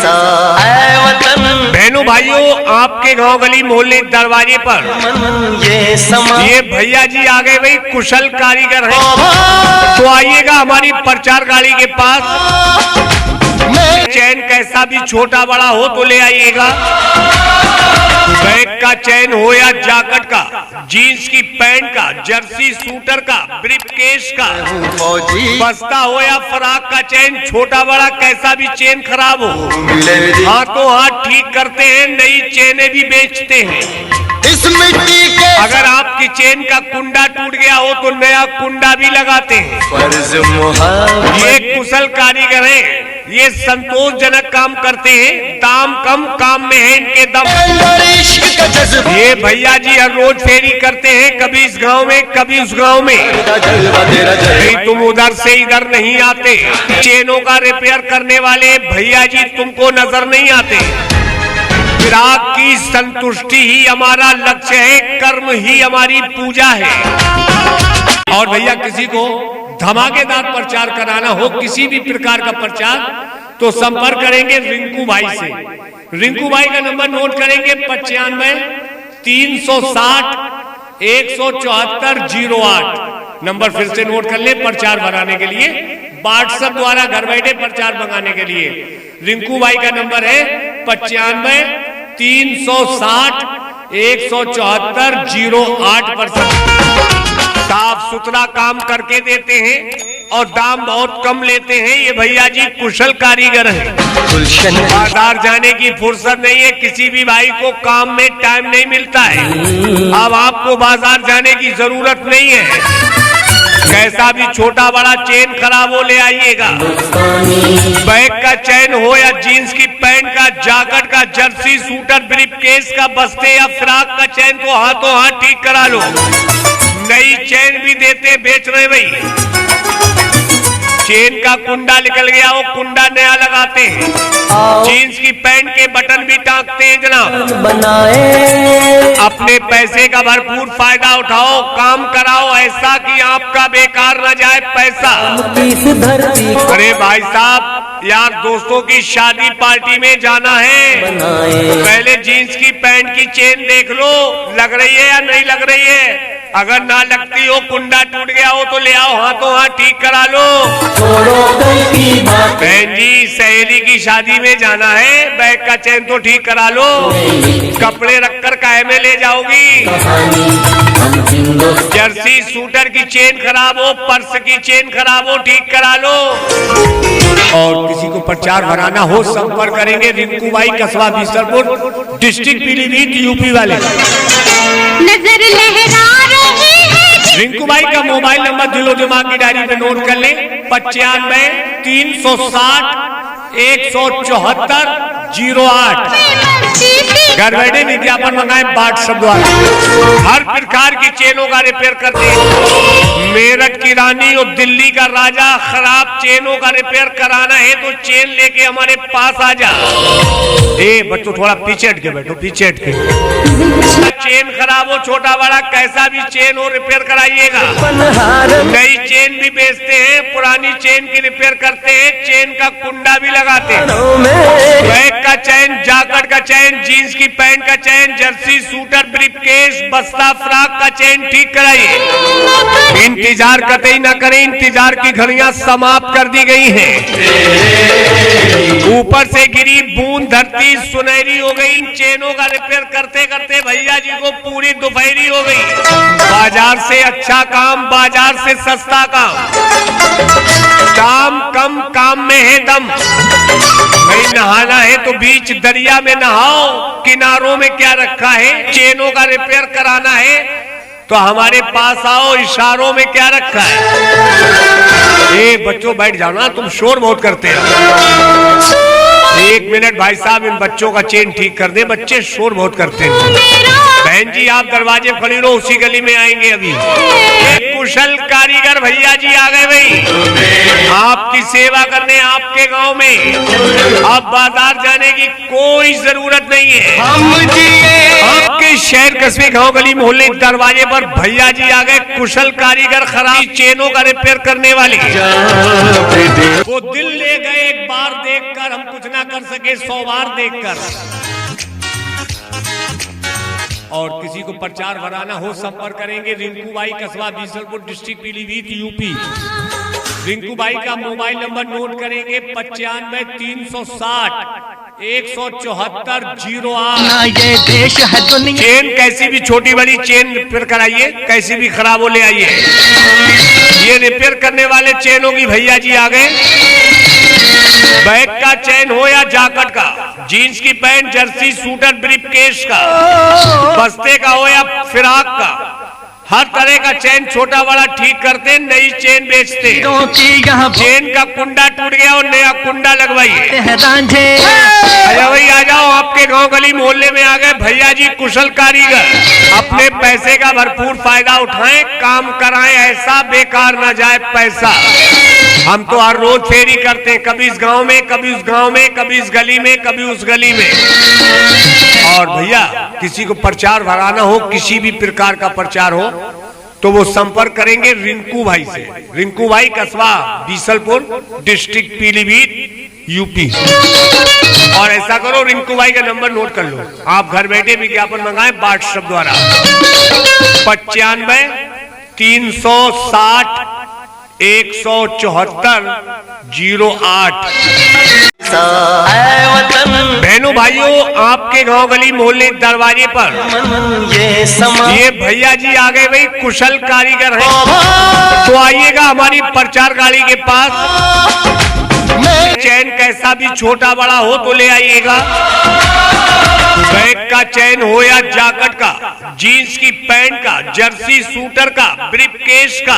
साथ ऐ वतन। बहनों भाइयों, आपके गांव गली मोहल्ले दरवाजे पर ये भैया जी आ गए भाई, कुशल कारीगर हैं। तो आइएगा हमारी प्रचार गाड़ी के पास। चैन कैसा भी छोटा बड़ा हो तो ले आइएगा। बैग का चैन हो या जैकेट का, जीन्स की पैंट का, जर्सी सूटर का, ब्रीफकेस का, बस्ता हो या फ्रॉक का चैन, छोटा बड़ा कैसा भी चैन खराब हो, हाथों हाथ ठीक करते हैं, नई चेनें भी बेचते हैं। इस मिट्टी के अगर आपकी चेन का कुंडा टूट गया हो तो नया कुंडा भी लगाते हैं। फर्ज मोहब्बत। ये कुशल कारीगर हैं, ये संतोषजनक काम करते हैं, दाम कम काम में है इनके दम। ये भैया जी हर रोज फेरी करते हैं, कभी इस गांव में कभी उस गांव में। नहीं तुम उधर से इधर नहीं आते। चेनों का रिपेयर करने वाले भैया जी तुमको नजर नहीं आते। ग्राहक की संतुष्टि ही हमारा लक्ष्य है, कर्म ही हमारी पूजा है। और भैया किसी को धमाकेदार प्रचार कराना हो, किसी भी प्रकार का प्रचार, तो संपर्क करेंगे रिंकू भाई से। रिंकू भाई का नंबर नोट करेंगे 95 360 174 08। नंबर फिर से नोट कर ले प्रचार बनाने के लिए, व्हाट्सएप द्वारा घर बैठे प्रचार मंगाने के लिए। रिंकू भाई का नंबर है 95 360 174 08। साफ सुथरा काम करके देते हैं और दाम बहुत कम लेते हैं। ये भैया जी कुशल कारीगर हैं। बाजार जाने की फुर्सत नहीं है, किसी भी भाई को काम में टाइम नहीं मिलता है। अब आपको बाजार जाने की जरूरत नहीं है। कैसा भी छोटा बड़ा चेन खराब हो ले आइएगा। बैग का चैन हो या जीन्स की पैंट का, जैकेट का, जर्सी सूटर, ब्रीफकेस का, बस्ते या फ्रॉक का चैन को हाथों हाथ ठीक करा लो। नई चैन भी देते बेच रहे भाई। चेन का कुंडा निकल गया हो, कुंडा नया लगाते हैं। जीन्स की पैंट के बटन भी टांगते हैं जनाब। अपने पैसे का भरपूर फायदा उठाओ, काम कराओ ऐसा कि आपका बेकार न जाए पैसा। अरे भाई साहब, यार दोस्तों की शादी पार्टी में जाना है, पहले जीन्स की पैंट की चेन देख लो, लग रही है या नहीं लग रही है। अगर ना लगती हो, कुंडा टूट गया हो तो ले आओ, हाथों हाथ ठीक करा लो। बहन जी सहेली की शादी में जाना है, बैग का चैन तो ठीक करा लो। कपड़े रखकर काहे में ले जाओगी। जर्सी सूटर की चेन खराब हो, पर्स की चेन खराब हो, ठीक करा लो। और किसी को प्रचार बनाना हो संपर्क करेंगे रिंकू भाई, कस्बा बीसलपुर, डिस्ट्रिक्ट पीलीभीत, यूपी वाले। नजर लहरा रही है। रिंकू भाई का मोबाइल नंबर दिलो दिमाग की डायरी पे नोट कर ले 95 360 174 08। घर बैठे विज्ञापन मंगाए व्हाट्सएप द्वारा। हर प्रकार की चेनों का रिपेयर करते हैं। मेरठ की रानी और दिल्ली का राजा, खराब चेनों का रिपेयर कराना है तो चेन लेके हमारे पास आ जा। ए बच्चों थोड़ा पीछे हट के बैठो, पीछे हट के। चेन खराब हो, छोटा बड़ा कैसा भी चेन हो, रिपेयर कराइएगा। नई चेन भी बेचते हैं, पुरानी चेन की रिपेयर करते हैं, चेन का कुंडा भी लगाते हैं। बैग का चैन, जैकेट का चैन, जीन्स की पैंट का चैन, जर्सी सूटर, ब्रीफकेस, बस्ता, फ्रॉक का चैन ठीक कराइए। इंतजार कतई न करें, इंतजार की घड़ियां समाप्त कर दी गई हैं। ऊपर से गिरी बूंद धरती सुनहरी हो गई। इन चेनों का रिपेयर करते करते भैया जी को पूरी दोपहरी हो गई। बाजार से अच्छा काम, बाजार से सस्ता काम, दाम कम काम में है दम। भाई नहाना है तो बीच दरिया में नहाओ, किनारों में क्या रखा है। चेनों का रिपेयर कराना है तो हमारे पास आओ, इशारों में क्या रखा है। ए बच्चों बैठ जाओ ना, तुम शोर बहुत करते हो। 1 मिनट भाई साहब, इन बच्चों का चेन ठीक कर दे, बच्चे शोर बहुत करते हैं। बहन जी आप दरवाजे खोली लो, उसी गली में आएंगे अभी। एक कुशल कारीगर भैया जी आ गए भाई, आपकी सेवा करने आपके गांव में। अब बाजार जाने की कोई जरूरत नहीं है। आपके शहर कस्बे गांव गली मोहल्ले दरवाजे पर भैया जी आ गए, कुशल कारीगर, खराब चेनों का रिपेयर करने वाले। वो दिल ले गए एक बार देखकर, हम कुछ ना कर सके 100 बार देखकर। और किसी को प्रचार बनाना हो संपर्क करेंगे रिंकू भाई, कस्बा बीसलपुर, डिस्ट्रिक्ट पीलीभीत, यूपी। रिंकू भाई का मोबाइल नंबर नोट करेंगे 95 360 174 08। ये देश है दुनिया। चेन कैसी भी छोटी बड़ी चेन रिपेयर कराइए, कैसी भी खराब हो ले आइए। ये रिपेयर करने वाले चेनों की भैया जी आ गए। बैग का चैन हो या जैकेट का, जीन्स की पैंट, जर्सी, सूटर, ब्रीफकेस का, बस्ते का हो या फिराक का, हर तरह का चैन छोटा बड़ा ठीक करते, नई चेन बेचते। चेन का कुंडा टूट गया और नया कुंडा लगवाइए। आजा भाई आ जाओ, आपके गांव गली मोहल्ले में आ गए भैया जी कुशल कारीगर। अपने पैसे का भरपूर फायदा उठाएं, काम कराएं, ऐसा बेकार ना जाए पैसा। हम तो हर रोज फेरी करते हैं, कभी इस गांव में, कभी उस गांव में, कभी इस गली में, कभी उस गली में। और भैया किसी को प्रचार भराना हो, किसी भी प्रकार का प्रचार हो, तो वो संपर्क करेंगे रिंकू भाई से। रिंकू भाई, कस्बा बीसलपुर, डिस्ट्रिक्ट पीलीभीत, यूपी। और ऐसा करो, रिंकू भाई का नंबर नोट कर लो, आप घर बैठे विज्ञापन मंगाएं व्हाट्सएप द्वारा। 95 360 174 08। बहनों भाइयों, आपके गांव गली मोहल्ले दरवाजे पर ये भैया जी आ गए भाई, कुशल कारीगर हैं। तो आइएगा हमारी प्रचार गाड़ी के पास। चैन कैसा भी छोटा बड़ा हो तो ले आइएगा। बैग का चैन हो या जैकेट का, जीन्स की पैंट का, जर्सी सूटर का, ब्रीफकेस का,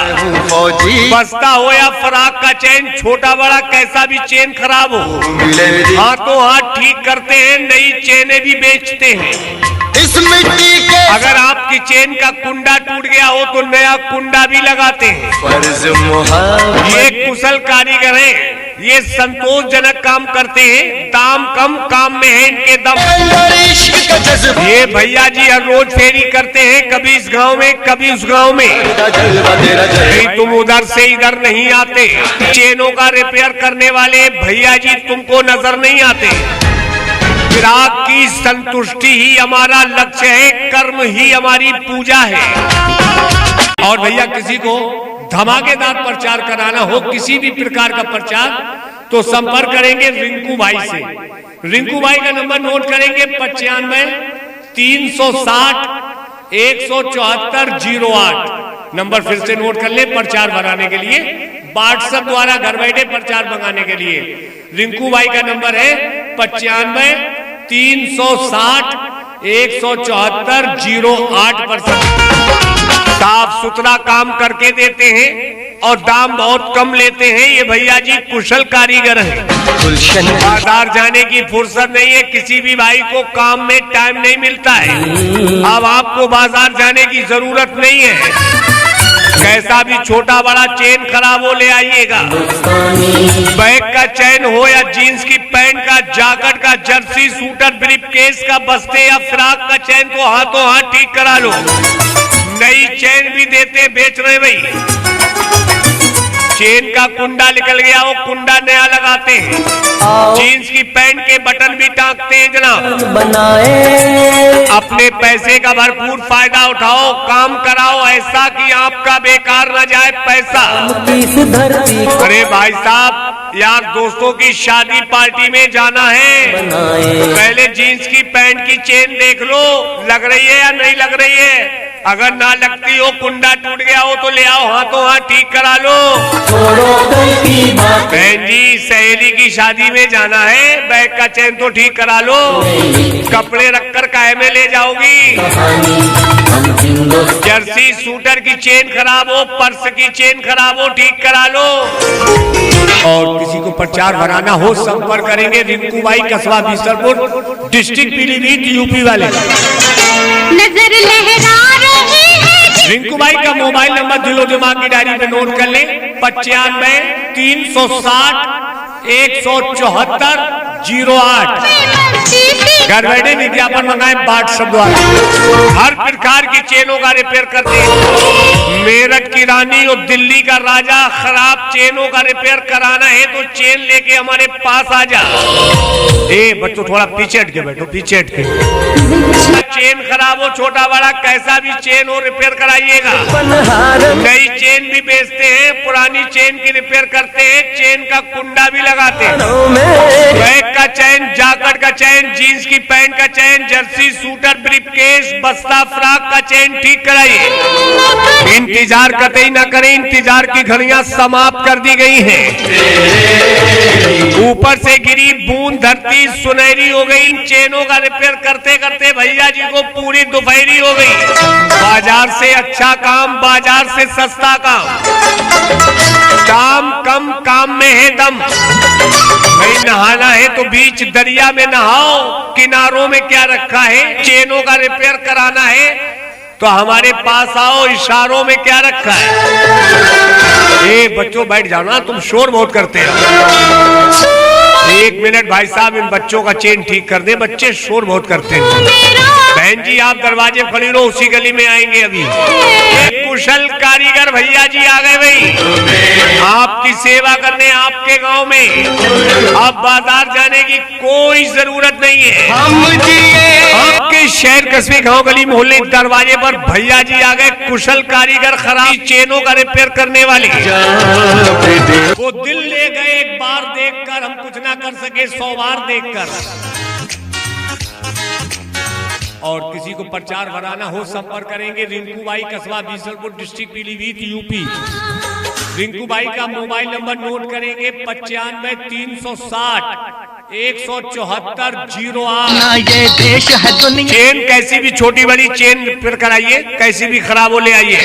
बस्ता हो या फराक का चैन, छोटा बड़ा कैसा भी चेन खराब हो, हाथों हाथ ठीक करते हैं, नई चेनें भी बेचते हैं। इस मिट्टी के अगर आपकी चेन का कुंडा टूट गया हो तो नया कुंडा भी लगाते हैं। फर्ज मोहब्बत। ये कुशल कारीगर हैं, ये संतोषजनक काम करते हैं, दाम कम, काम में है इनके दम। ये भैया जी हर रोज फेरी करते हैं, कभी इस गांव में, कभी उस गांव में। नहीं तुम उधर से इधर नहीं आते। चेनों का रिपेयर करने वाले भैया जी तुमको नजर नहीं आते। ग्राहक की संतुष्टि ही हमारा लक्ष्य है, कर्म ही हमारी पूजा है। और भैया किसी को धमाकेदार प्रचार कराना हो, किसी भी प्रकार का प्रचार, तो संपर्क करेंगे रिंकू भाई से। रिंकू भाई का नंबर नोट करेंगे 95 360 174 08। नंबर फिर से नोट कर ले, प्रचार बनाने के लिए, व्हाट्सएप द्वारा घर बैठे प्रचार मंगाने के लिए। रिंकू भाई का नंबर है 95 360 174 08। साफ सुथरा काम करके देते हैं और दाम बहुत कम लेते हैं। ये भैया जी कुशल कारीगर हैं। बाजार जाने की फुर्सत नहीं है, किसी भी भाई को काम में टाइम नहीं मिलता है। अब आपको बाजार जाने की जरूरत नहीं है। कैसा भी छोटा बड़ा चेन खराब हो ले आइएगा। बैग का चैन हो या जीन्स की पैंट का, जैकेट का, जर्सी, सूटर, ब्रीफकेस का, बस्ते या फ्राक का चैन को हाथों हाथ ठीक करा लो। नई चैन भी देते, बेच रहे भाई। चेन का कुंडा निकल गया, वो कुंडा नया लगाते हैं। जीन्स की पैंट के बटन भी टांगते हैं जनाब। अपने पैसे का भरपूर फायदा उठाओ, काम कराओ, ऐसा कि आपका बेकार न जाए पैसा। अरे भाई साहब, यार दोस्तों की शादी पार्टी में जाना है, पहले जीन्स की पैंट की चेन देख लो, लग रही है या नहीं लग रही है। अगर ना लगती हो, कुंडा टूट गया हो तो ले आओ, हाथों हाथ ठीक करा लो। बहन जी, सहेली की शादी में जाना है, बैग का चैन तो ठीक करा लो। कपड़े रखकर काहे में ले जाओगी। जर्सी सूटर की चेन खराब हो, पर्स की चेन खराब हो, ठीक करा लो। और किसी को प्रचार बनाना हो, संपर्क करेंगे रिंकू भाई, कस्बा बीसलपुर, डिस्ट्रिक्ट पीलीभीत, यूपी वाले। नजर लहरा रही है। रिंकू भाई का मोबाइल नंबर दिलो दिमाग की डायरी पे नोट कर ले, 95 360 174 08। घर बैठे विज्ञापन मंगाए व्हाट्सएप द्वारा, हर प्रकार की चेनों का रिपेयर करते हैं। मेरठ की रानी और दिल्ली का राजा, खराब चेनों का रिपेयर कराना है तो चेन लेके हमारे पास आ जा। ए बच्चों थोड़ा पीछे हट के बैठो, पीछे हट के। चेन खराब हो, छोटा बड़ा कैसा भी चेन हो, रिपेयर कराइएगा। नई चेन भी बेचते हैं, पुरानी चेन की रिपेयर करते हैं, चेन का कुंडा भी लगाते हैं। बैग का चैन, जैकेट का चैन, जीन्स की पैंट का चैन, जर्सी, सूटर, ब्रीफकेस, बस्ता, फ्रॉक का चैन ठीक कराइए। इंतजार कतई ना करें, इंतजार की घड़ियां समाप्त कर दी गई हैं। ऊपर से गिरी बूंद धरती सुनहरी हो गई। इन चेनों का रिपेयर करते करते भैया जी को पूरी दोपहरी हो गई। बाजार से अच्छा काम, बाजार से सस्ता काम, दाम कम, काम में है दम। भाई नहाना है तो बीच दरिया में नहाओ, किनारों में क्या रखा है। चेनों का रिपेयर कराना है तो हमारे पास आओ, इशारों में क्या रखा है। ए बच्चों बैठ जाओ ना, तुम शोर बहुत करते हो। 1 मिनट भाई साहब, इन बच्चों का चेन ठीक कर दे, बच्चे शोर बहुत करते हैं। बहन जी आप दरवाजे खड़ी रहो, उसी गली में आएंगे अभी। एक कुशल कारीगर भैया जी आ गए भाई, आपकी सेवा करने आपके गांव में। अब बाजार जाने की कोई जरूरत नहीं है। आपके शहर कस्बे गांव गली मोहल्ले दरवाजे पर भैया जी आ गए, कुशल कारीगर, खराब चेनों का रिपेयर करने वाले। वो दिल ले गए एक बार देखकर, हम कुछ ना कर सके 100 बार देखकर। और किसी को प्रचार भराना हो संपर्क करेंगे रिंकू बाई, कस्बा Bisalpur, district Pilibhit, UP. Rinku by का मोबाइल नंबर नोट करेंगे 95 360 174 08। ये देश है दुनिया। चेन कैसी भी छोटी बड़ी चेन रिपेयर कराइए, कैसी भी खराब हो ले आइए।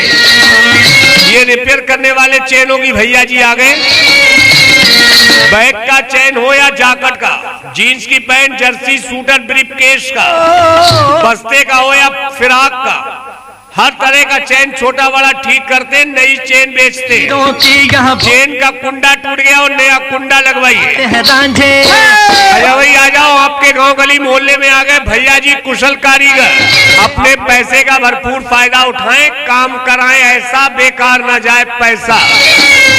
ये रिपेयर करने वाले चेनों की भैया जी आ गए। बैग का चैन हो या जैकेट का, जीन्स की पैंट, जर्सी, सूटर, ब्रीफकेस का, बस्ते का हो या फिराक का, हर तरह का चैन छोटा बड़ा ठीक करते, नई चेन बेचते। चेन का कुंडा टूट गया और नया कुंडा लगवाइए। भाई आ जाओ, आपके गांव गली मोहल्ले में आ गए भैया जी कुशल कारीगर। अपने पैसे का भरपूर फायदा उठाएं, काम कराएं, ऐसा बेकार ना जाए पैसा।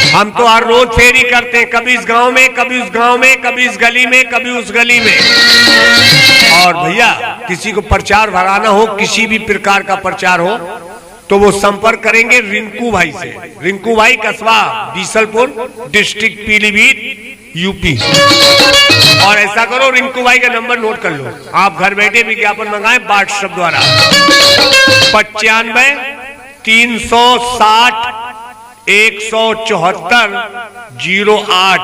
हम तो हर रोज फेरी करते हैं, कभी इस गांव में, कभी उस गांव में, कभी इस गली में, कभी उस गली में। और भैया किसी को प्रचार भराना हो, किसी भी प्रकार का प्रचार हो तो वो संपर्क करेंगे रिंकू भाई से। रिंकू भाई, कस्बा बीसलपुर, डिस्ट्रिक्ट पीलीभीत, यूपी। और ऐसा करो, रिंकू भाई का नंबर नोट कर लो, आप घर बैठे विज्ञापन मंगाएं व्हाट्सएप द्वारा 95 360 174 08।